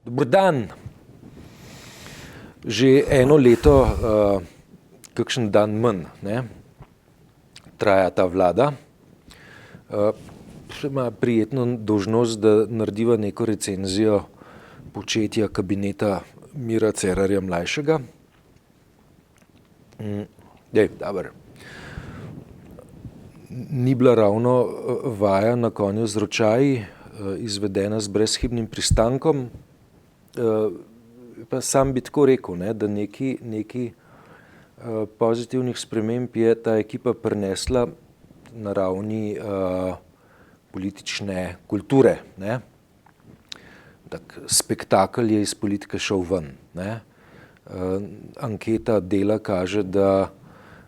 Dober dan. Že eno leto, kakšen dan manj, ne, traja ta vlada. Ima prijetno dolžnost, da narediva neko recenzijo početja kabineta Mira Cerarja mlajšega. Dobro. Ni bila ravno vaja na konju z ročaji, izvedena z brezhibnim pristankom. Pa sam bi tako rekel, ne, da nekaj pozitivnih sprememb je ta ekipa prinesla na ravni politične kulture. Ne. Tak spektakel je iz politike šel ven. Ne. Anketa Dela kaže, da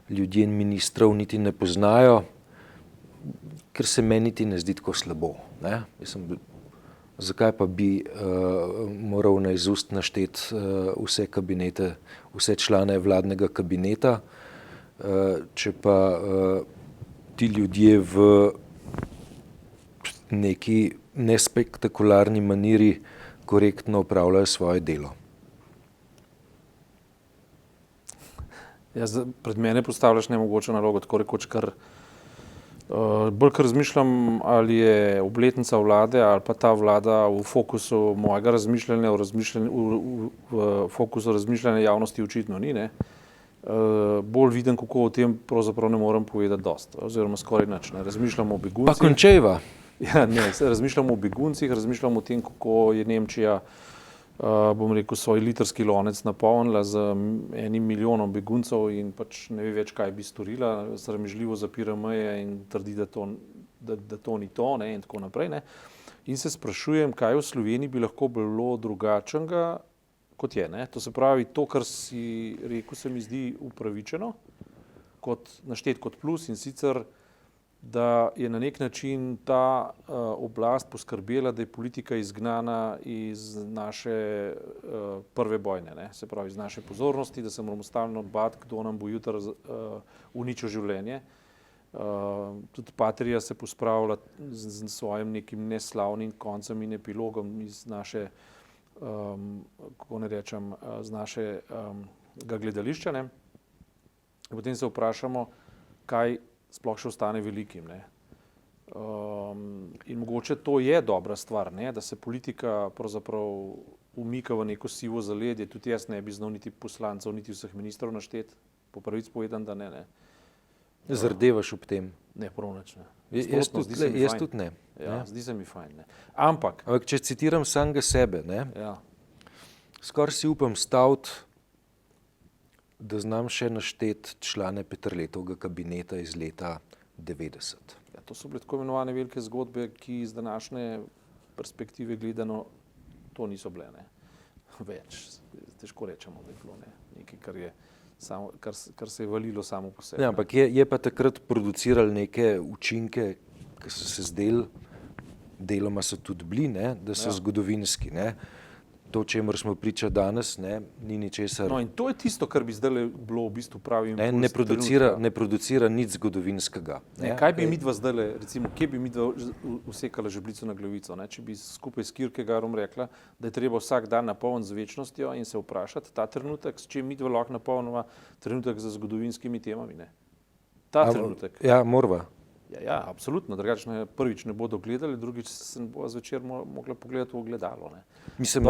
ljudje ministrov niti ne poznajo, ker se meni niti ne zdi tako slabo. Ne. Mislim, zakaj pa bi moral naizust našteti vse kabinete, vse člane vladnega kabineta, če pa ti ljudje v neki nespektakularni maniri korektno opravljajo svoje delo. Ja, pred mene postavljaš nemogočo nalogo, tako rekoč kar bolj kar razmišljam, ali je obletnica vlade ali pa ta vlada v fokusu mojega razmišljanja, v fokusu razmišljanja javnosti očitno ni, ne. Bolj vidim, kako o tem pravzaprav ne morem povedati dosti, oziroma skoraj nič, ne. Razmišljam o beguncih. Pa končejva. Ja, ne, razmišljam o beguncih, razmišljam o tem, kako je Nemčija, bom rekel, svoj litrski lonec napolnila z 1 milijonom beguncev in pač ne ve več, kaj bi storila, sramežljivo zapira meje in trdi, da to ni to, ne, in tako naprej, ne. In se sprašujem, kaj v Sloveniji bi lahko bilo drugačnega, kot je, ne. To se pravi, to, kar si rekel, se mi zdi upravičeno, naštet kot plus, in sicer, da je na nek način ta oblast poskrbela, da je politika izgnana iz naše prve vojne, ne. Se pravi, iz naše pozornosti, da se moramo stalno bati, kdo nam bo jutri uničil življenje. Tudi Patria se pospravlja z svojim nekim neslavnim koncem in epilogom iz naše, kako ne rečem, z našega gledališča, ne. In potem se vprašamo, kaj sploh še ostane velikim, ne. In mogoče to je dobra stvar, ne, da se politika pravzaprav umika v neko sivo zaledje. Tudi jaz ne bi znal niti poslancev, niti vseh ministrov našteti, po pravici povedano, da ne. Zardevaš ob tem? Ne, prav nič ne. Jaz tudi ne. Ja, zdi se mi fajn, ne. Ampak, če citiram samega sebe, ne, ja, skoraj si upam staviti, da znam še našteti člane Peterletovega kabineta iz leta 90. Ja, to so bile tako imenovane velike zgodbe, ki iz današnje perspektive gledano to niso bile, ne. Več, težko rečemo, da je bilo, ne. Nekaj, kar se je valilo samo po sebi. Ja, ampak je pa takrat produciral neke učinke, ki so se zdeli, deloma so tudi bili, ne, da so zgodovinski, ne. To, čemur smo priča danes, ne, ni ničesar. No, in to je tisto, kar bi zdajle bilo v bistvu pravi impuls. Ne producira nič zgodovinskega. Ne, kaj bi midva zdajle, recimo, kje bi midva usekala žebljico na glavico, ne, če bi skupaj s Kierkegaardom rekla, da je treba vsak dan napolniti z večnostjo in se vprašati ta trenutek, s čim midva lahko napolniva trenutek z zgodovinskimi temami, ne. Ta trenutek. Ja, morava. Ja, absolutno, drugače prvič ne bodo gledali, drugič se ne bo zvečer mogla pogledati v ogledalo, ne. Mislim,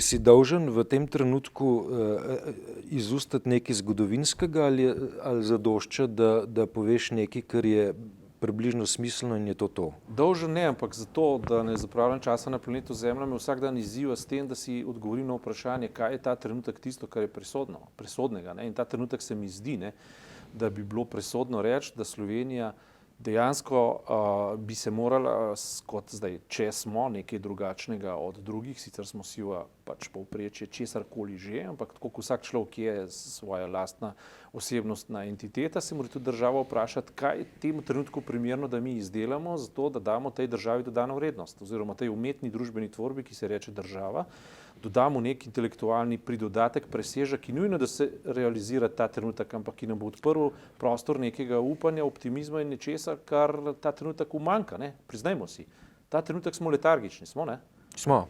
si dolžen v tem trenutku izustati nekaj zgodovinskega ali zadošča, da poveš nekaj, kar je približno smiselno in je to? Dolžen ne, ampak zato, da ne zapravljam časa na planetu Zemlja, me vsak dan izziva s tem, da si odgovorim na vprašanje, kaj je ta trenutek tisto, kar je presodnega, ne. In ta trenutek se mi zdi, ne, da bi bilo presodno reči, da Slovenija dejansko bi se morala, kot zdaj, če smo nekaj drugačnega od drugih, sicer smo siva pač povprečje česarkoli že, ampak tako kot vsak človek je svoja lastna osebnostna entiteta, se mora tudi država vprašati, kaj je temu trenutku primerno, da mi izdelamo, zato da damo tej državi dodano vrednost, oziroma tej umetni družbeni tvorbi, ki se reče država, dodamo nek intelektualni pridodatek, presežek, ki nujno, da se realizira ta trenutek, ampak ki nam bo odprl prostor nekega upanja, optimizma in nečesa, kar ta trenutek umanjka, ne, priznajmo si. Ta trenutek smo letargični, smo, ne? Smo.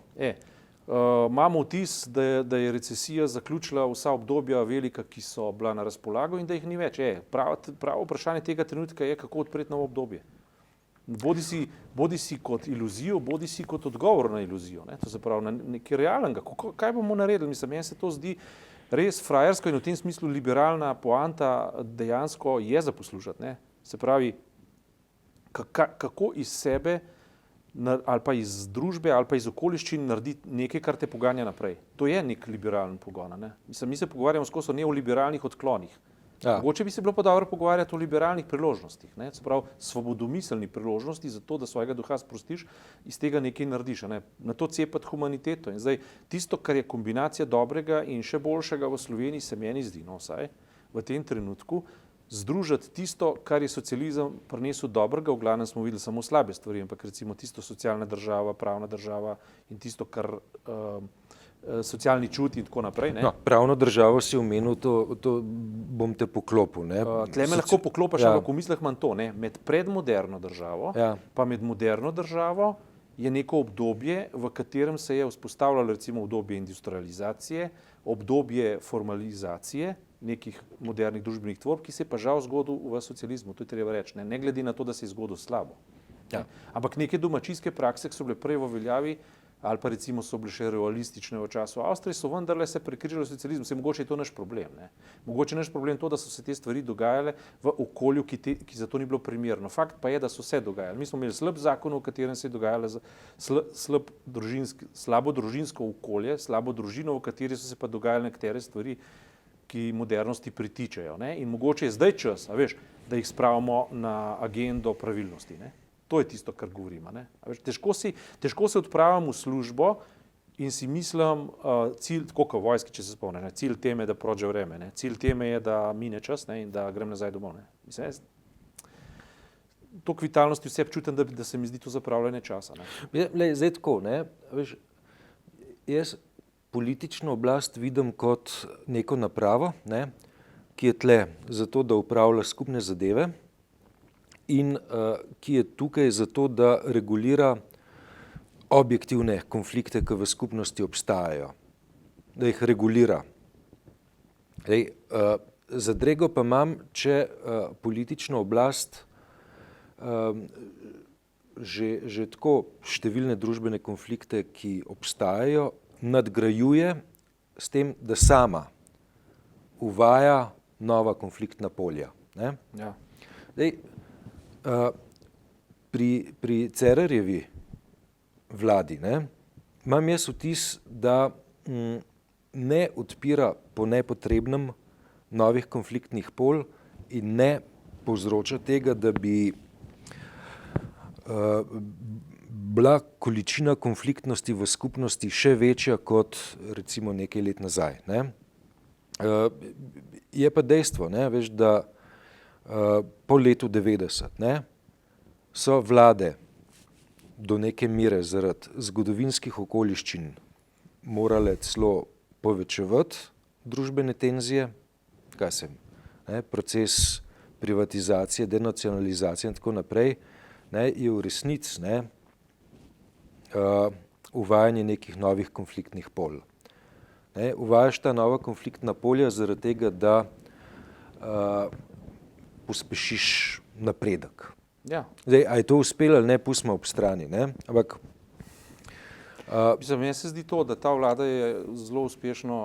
Imamo vtis, da je recesija zaključila vsa obdobja velika, ki so bila na razpolago in da jih ni več. Pravo vprašanje tega trenutka je, kako odpreti novo obdobje. Bodi si kot iluzijo, bodi si kot odgovor na iluzijo. Ne? To se pravi, na nekaj realnega. Kaj bomo naredili? Mislim, meni se to zdi res frajersko in v tem smislu liberalna poanta dejansko je za poslušati. Ne? Se pravi, kako iz sebe ali pa iz družbe ali pa iz okoliščin narediti nekaj, kar te poganja naprej. To je nek liberalen pogon. Ne? Mislim, mi se pogovarjamo skozi o neoliberalnih odklonih. Ja. Mogoče bi se bilo pa dobro pogovarjati o liberalnih priložnostih, ne? Se pravi, svobodomiselni priložnosti za to, da svojega duha sprostiš, iz tega nekaj narediš. Ne? Na to cepati humaniteto. In zdaj tisto, kar je kombinacija dobrega in še boljšega v Sloveniji, se meni zdi, no vsaj v tem trenutku, združiti tisto, kar je socializem prinesel dobrega, v glavnem smo videli samo slabe stvari, ampak recimo tisto socialna država, pravna država in tisto, kar socialni čut in tako naprej. Ne? No, pravno državo si omenil, to bom te poklopil. Tle me lahko poklopaš, ampak v mislih imam to. Ne? Med predmoderno državo pa med moderno državo je neko obdobje, v katerem se je vzpostavljalo recimo obdobje industrializacije, obdobje formalizacije nekih modernih družbenih tvorb, ki se je pa žal zgodil v socializmu, to je treba reči, ne glede na to, da se je zgodil slabo. Ja. Ampak neke domačijske prakse, ki so bile prej v veljavi, ali pa recimo so bile še realistične v času Avstrije, so vendarle se prekrižali socializmu. Mogoče je to naš problem. Ne? Mogoče je naš problem to, da so se te stvari dogajale v okolju, ki za to ni bilo primerno. Fakt pa je, da so se dogajale. Mi smo imeli slab zakon, v katerem se je dogajalo slabo družinsko okolje, slabo družino, v kateri so se pa dogajale nekatere stvari, ki modernosti pritičajo. Ne? In mogoče je zdaj čas, da jih spravimo na agendo pravilnosti. Ne? To je tisto, kar govorimo. Težko se odpravim v službo in si mislim, cilj, tako kot v vojski, če se spomnim, cilj teme je, da prođe vreme, ne? Cilj teme je, da mine čas, ne? In da grem nazaj domov. Ne? Mislim, toliko vitalnosti vse čutim, da se mi zdi to zapravljanje časa. Ne? Zdaj tako, ne? Veš, jaz politično oblast vidim kot neko napravo, ne? Ki je tle zato, da upravlja skupne zadeve, in ki je tukaj zato, da regulira objektivne konflikte, ki v skupnosti obstajajo. Da jih regulira. Zadrego pa imam, če politično oblast že tako številne družbene konflikte, ki obstajajo, nadgrajuje s tem, da sama uvaja nova konfliktna polja. Ne? Ja. Zdaj, pri Cerarjevi vladi, ne, imam jaz vtis, da ne odpira po nepotrebnem novih konfliktnih polj in ne povzroča tega, da bi bila količina konfliktnosti v skupnosti še večja kot recimo nekaj let nazaj. Ne. Je pa dejstvo, ne, veš, da po letu 90, ne, so vlade do neke mere zaradi zgodovinskih okoliščin morale celo povečevati družbene tenzije, proces privatizacije, denacionalizacije in tako naprej, ne, je v resnici uvajanje nekih novih konfliktnih polj. Ne, uvajaš ta nova konfliktna polja zaradi tega, da pospešiš napredek. Ja. Zdaj, a je to uspelo ali ne, pustimo ob strani. Ne? Ampak, meni se zdi to, da ta vlada je zelo uspešno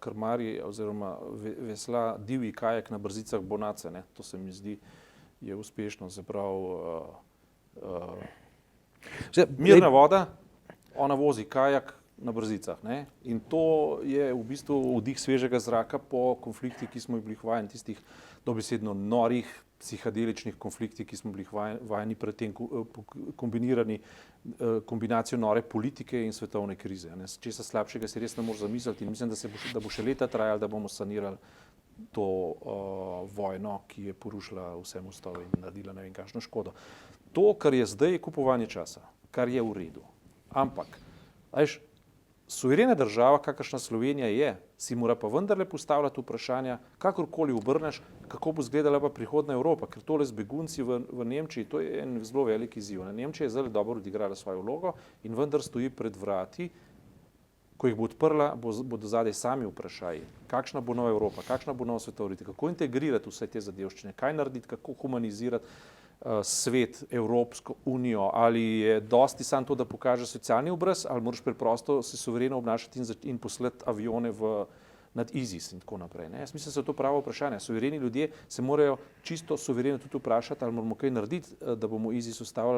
krmari oziroma vesla divji kajak na brzicah Bonace. Ne? To se mi zdi je uspešno. Se pravi, mirna voda, ona vozi kajak na brzicah. Ne? In to je v bistvu vdih svežega zraka po konfliktih, ki smo jih bili vajeni, tistih dobesedno norih psihadeličnih konfliktih, ki smo bili vajeni predtem kombinirani kombinacijo nore politike in svetovne krize. Ne? Česa slabšega si res ne moreš zamisliti in mislim, da bo še leta trajalo, da bomo sanirali to vojno, ki je porušila vse mostove in naredila ne vem kakšno škodo. To, kar je zdaj, je kupovanje časa, kar je v redu. Ampak, veš, suverena država, kakršna Slovenija je, si mora pa vendarle postavljati vprašanja, kakorkoli obrneš, kako bo izgledala pa prihodna Evropa, ker tole z begunci v Nemčiji, to je en zelo velik izziv. Nemčija je zelo dobro odigrala svojo vlogo in vendar stoji pred vrati ko jih bo odprla, bodo zadaj sami vprašaji, kakšna bo nova Evropa, kakšna bo nova svetovna ureditev, kako integrirati vse te zadevščine, kaj narediti, kako humanizirati svet, Evropsko unijo, ali je dosti samo to, da pokaže socialni obraz, ali moraš preprosto se suvereno obnašati in poslati avione nad ISIS in tako naprej. Ne? Jaz mislim, da so to pravo vprašanje. Suvereni ljudje se morajo čisto suvereno tudi vprašati, ali moramo kaj narediti, da bomo ISIS ustavili,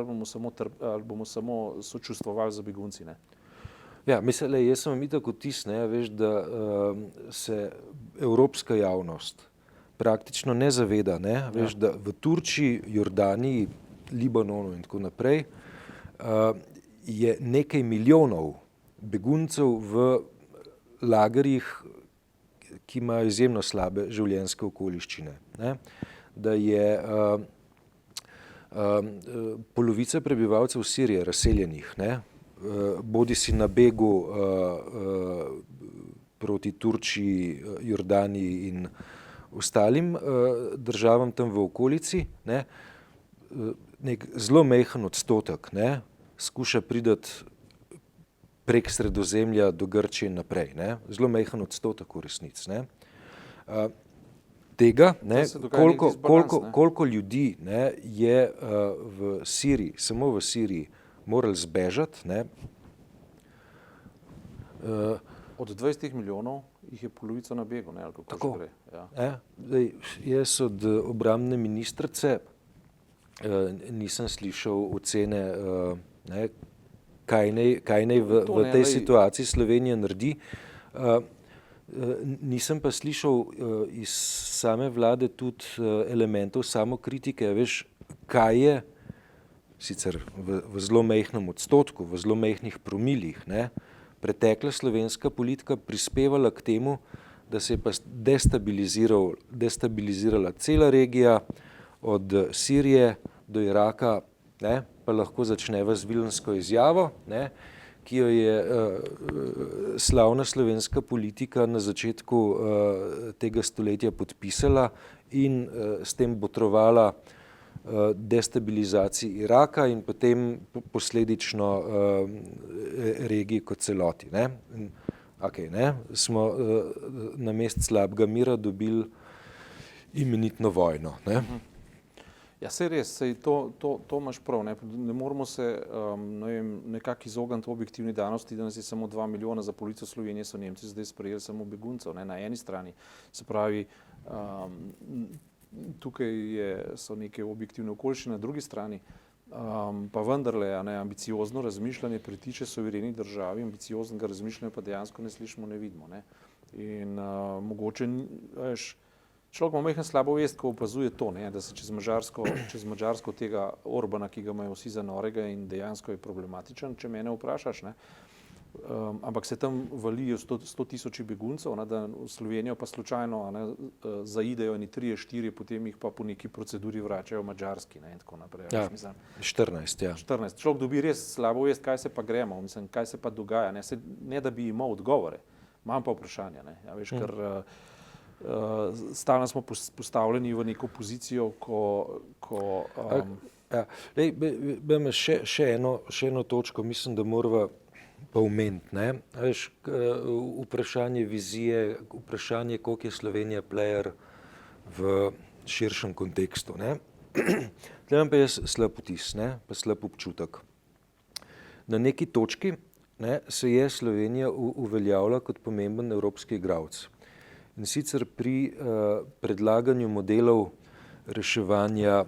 ali bomo samo sočustvovali za begunci. Ne? Ja, mislim, jaz sem itak vtis, veš, da se evropska javnost praktično ne zaveda, veš, da v Turčiji, Jordaniji, Libanonu in tako naprej je nekaj milijonov beguncev v lagerjih, ki imajo izjemno slabe življenjske okoliščine. Ne? Da je polovica prebivalcev Sirije razseljenih, bodi si na begu proti Turčiji, Jordaniji in ostalim državam tam v okolici, nek zelo majhen odstotek skuša priti prek Sredozemlja do Grčije in naprej. Zelo majhen odstotek v resnici. Tega, koliko ljudi je v Siriji, samo v Siriji, morali zbežati. Od 20 milijonov jih je polovica na begu, ali kako tako gre. Ja. Jaz od obrambne ministrice nisem slišal ocene, kaj naj v tej situaciji Slovenija naredi. Nisem pa slišal iz same vlade tudi elementov samokritike, veš, kaj je sicer v zelo majhnem odstotku, v zelo majhnih promilih, pretekla slovenska politika prispevala k temu, da se je pa destabilizirala cela regija od Sirije do Iraka, pa lahko začneva z Vilnsko izjavo, ki jo je slavna slovenska politika na začetku tega stoletja podpisala in s tem botrovala destabilizaciji Iraka in potem posledično regiji kot celoti. Smo namesto slabega mira dobili imenitno vojno. Ja, saj res, to imaš prav. Ne moramo se nekako izogniti objektivni danosti, da nas je samo 2 milijona, za polovico Slovenije so Nemci zdaj sprejeli samo beguncev. Na eni strani se pravi, tukaj so neke objektivne okoliščine, na drugi strani pa vendarle ambiciozno razmišljanje pritiče suvereni državi, ambicioznega razmišljanja pa dejansko ne slišimo, ne vidimo. In mogoče, veš, človek ima majhen slabo vest, ko opazuje to, da se čez Madžarsko tega Orbana, ki ga imajo vsi za norega in dejansko je problematičen, če mene vprašaš, ampak se tam valijo 100 tisoči beguncev, da v Slovenijo pa slučajno zaidejo eni 3-4, potem jih pa po neki proceduri vračajo Madžarski in tako naprej. Ja, 14, ja. 14. Človek dobi res slabo vest, kaj se pa gremo, kaj se pa dogaja. Ne da bi imel odgovore, imam pa vprašanja. Ja, veš, ker stalno smo postavljeni v neko pozicijo, še eno točko, mislim, da morava pa omeniti. Veš, vprašanje vizije, vprašanje, koliko je Slovenija player v širšem kontekstu. Tukaj imam pa jaz slab vtis, pa slab občutek. Na neki točki se je Slovenija uveljavila kot pomemben evropski igralec. In sicer pri predlaganju modelov reševanja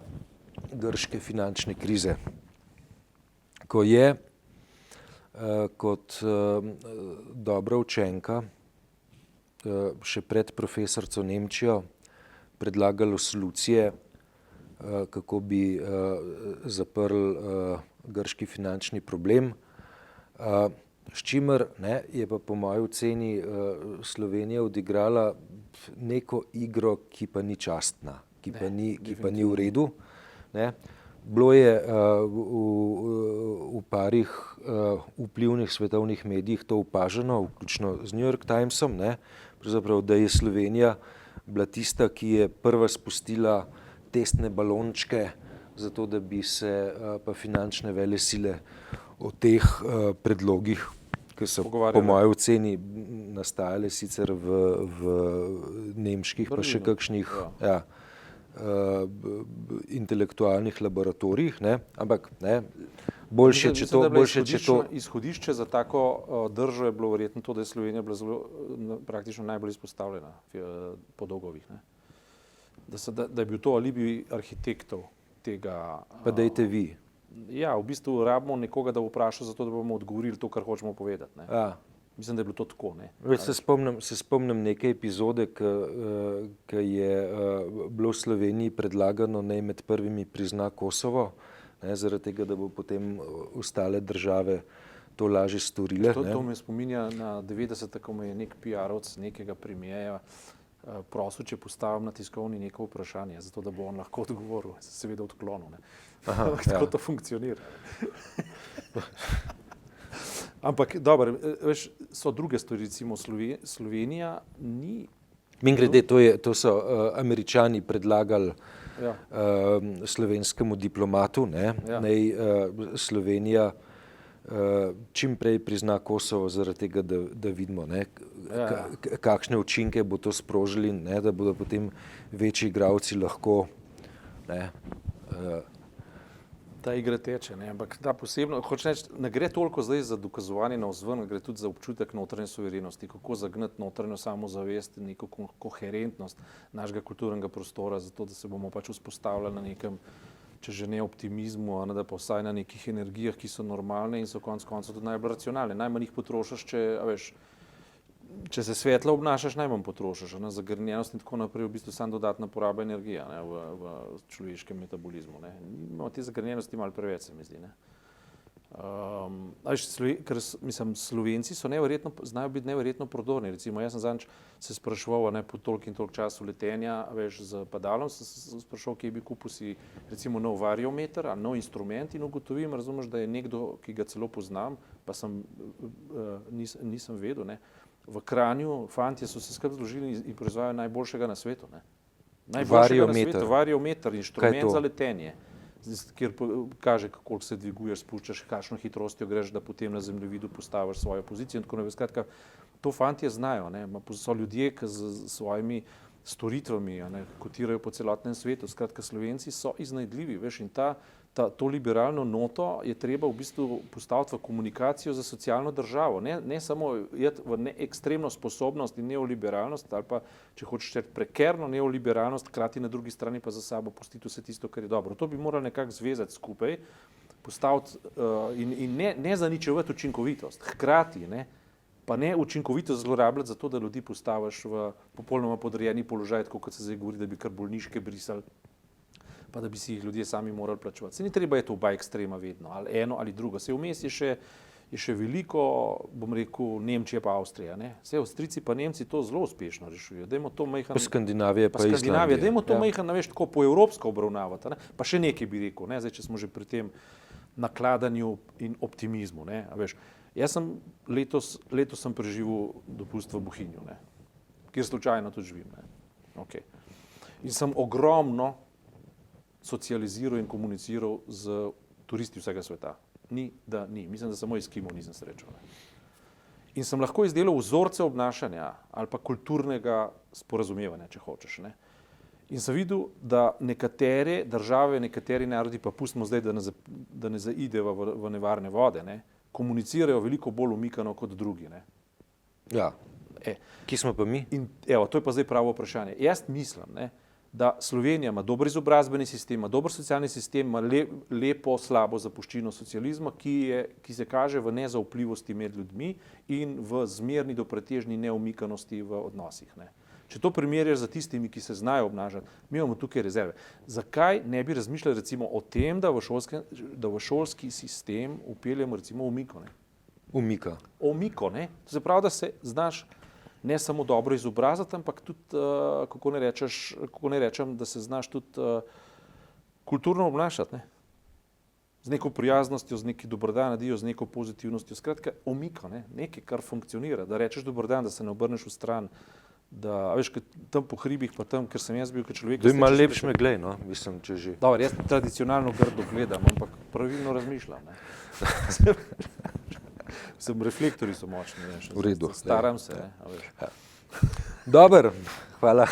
grške finančne krize, ko je kot dobra učenka še pred profesorico Nemčijo predlagalo solucije, kako bi zaprli grški finančni problem, s čimer je pa po moji oceni Slovenija odigrala neko igro, ki pa ni častna, ki pa ni v redu. Bilo je v parih vplivnih svetovnih medijih to opaženo, vključno z New York Timesom, pravzaprav, da je Slovenija bila tista, ki je prva spustila testne balončke, zato da bi se pa finančne velesile o teh predlogih ki so pogovarjali. po moji oceni nastajale sicer v nemških, pa še kakšnih intelektualnih laboratorijih, ne? Ampak ne, boljše, če to... Izhodišče za tako držo je bilo verjetno to, da je Slovenija bila zelo, praktično najbolj izpostavljena po dolgovih. Ne? Da je bil to alibi arhitektov tega... Pa dajte vi. Ja, v bistvu rabimo nekoga, da bo vprašal za to, da bomo odgovorili to, kar hočemo povedati. Ne? Ja. Mislim, da je bilo to tako. Ne? Se spomnim neke epizode, ki je bilo v Sloveniji predlagano, naj med prvimi prizna Kosovo, ne, zaradi tega, da bo potem ostale države to lažje storile. To me spominja na 90, ko me je nek PR-ovc nekega premijeja prosil, če postavim na tiskovni neko vprašanje, zato da bo on lahko odgovoril, seveda odklonil. Tako to funkcionira. Ampak, dobro, veš, so druge stvari, recimo Slovenija ni... Mimogrede, to so Američani predlagali slovenskemu diplomatu, ne, naj Slovenija čim prej prizna Kosovo, zaradi tega, da vidimo, ne, kakšne učinke bo to sprožili, ne, da bodo potem večji igralci lahko, ne, ta igra teče, ne, ampak ta posebno, hočem reči, ne gre toliko zdaj za dokazovanje navzven, gre tudi za občutek notranje suverenosti, kako zagnati notranjo samozavest, neko koherentnost našega kulturnega prostora, zato da se bomo pač vzpostavljali na nekem, če že ne optimizmu, da pa vsaj na nekih energijah, ki so normalne in so konec koncev tudi najbolj racionalne. Najmanj jih potrošiš, če se svetlo obnašaš, najmanj potrošiš. Zagrnjenost in tako naprej, v bistvu samo dodatna poraba energija, ne, v človeškem metabolizmu. Ne. Imamo te zagrnjenosti malo preveč, se mi zdi. Ne. Ker mislim, Slovenci so znajo biti neverjetno prodorni. Recimo, jaz sem zadnjič se spraševal, ne, po toliko in toliko času letenja, veš, z padalom sem se spraševal, kje bi kupil si recimo nov variometer ali nov instrument in ugotovim, razumeš, da je nekdo, ki ga celo poznam, pa nisem vedel, ne. V Kranju fantje so se skupaj zložili in proizvajajo najboljšega na svetu. Ne. Najboljšega na svetu, variometer, inštrument za letenje, kjer kaže, koliko se dviguješ, spuščaš, kakšno hitrostjo greš, da potem na zemljevidu postaviš svojo pozicijo in tako naprej. Skratka, to fantje znajo, ne. So ljudje, ki z svojimi storitvami, ne, kotirajo po celotnem svetu. Skratka, Slovenci so iznajdljivi, veš, in to liberalno noto je treba v bistvu postaviti v komunikacijo za socialno državo. Ne samo jeti v ekstremno sposobnost in neoliberalnost, ali pa, če hočeš reči, prekerno neoliberalnost, hkrati na drugi strani pa za sabo pustiti vse tisto, kar je dobro. To bi morali nekako zvezati skupaj, postaviti in ne zaničevati učinkovitost. Hkrati, ne, pa ne učinkovitost zlorabljati za to, da ljudi postaviš v popolnoma podrejeni položaj, tako kot se zdaj govori, da bi kar bolniške brisali, pa da bi si jih ljudje sami morali plačevati. Se ni treba je to oba ekstrema vedno, ali eno ali drugo. Se vmes je še veliko, bom rekel, Nemčija pa Avstrija. Ne? Se Avstrijci pa Nemci to zelo uspešno rešujejo. Dajmo to majhen... Pa Skandinavija pa Islandija. Dajmo to majhen, veš, tako po evropsko obravnavati. Ne? Pa še nekaj bi rekel, ne? Zdaj, če smo že pri tem nakladanju in optimizmu. Ne? A veš, jaz sem letos sem preživel dopust v Bohinju, ne? Kjer slučajno tudi živim. Ne? Okay. In sem ogromno socializiral in komuniciral z turisti vsega sveta. Ni, da ni. Mislim, da samo Eskimov nisem srečal. Ne? In sem lahko izdelal vzorce obnašanja ali pa kulturnega sporazumevanja, če hočeš. Ne? In sem videl, da nekatere države, nekateri narodi, pa pustimo zdaj, da ne zaideva v nevarne vode, ne? Komunicirajo veliko bolj umikano kot drugi. Ne? Ja. Ki smo pa mi? In evo, to je pa zdaj pravo vprašanje. Jaz mislim, ne, da Slovenija ima dober izobrazbeni sistem, ima dober socialni sistem, ima lepo, slabo zapuščino socializma, ki se kaže v nezaupljivosti med ljudmi in v zmerni do pretežni neumikanosti v odnosih. Ne. Če to primerjaš z tistimi, ki se znajo obnašati, mi imamo tukaj rezerve. Zakaj ne bi razmišljali recimo o tem, da v šolski sistem upeljemo recimo umiko? Ne? Umiko, ne? To se pravi, da se znaš ne samo dobro izobraziti, ampak tudi, kako ne rečem, da se znaš tudi kulturno obnašati. Ne? Z neko prijaznostjo, z neki dobrodanadijo, z neko pozitivnostjo. Skratka, umiko, ne? Nekaj, kar funkcionira. Da rečeš dobrodan, da se ne obrneš v stran, da, veš, tam po hribih, pa tam, ker sem jaz bil kot človek... Da ima lepš me glej, no, mislim, če že... Dobar, jaz tradicionalno grdo gledam, ampak pravilno razmišljam. Ne? Reflektorji so močni, ne, še V redu. staram se. Ne, a veš. Dobro, hvala.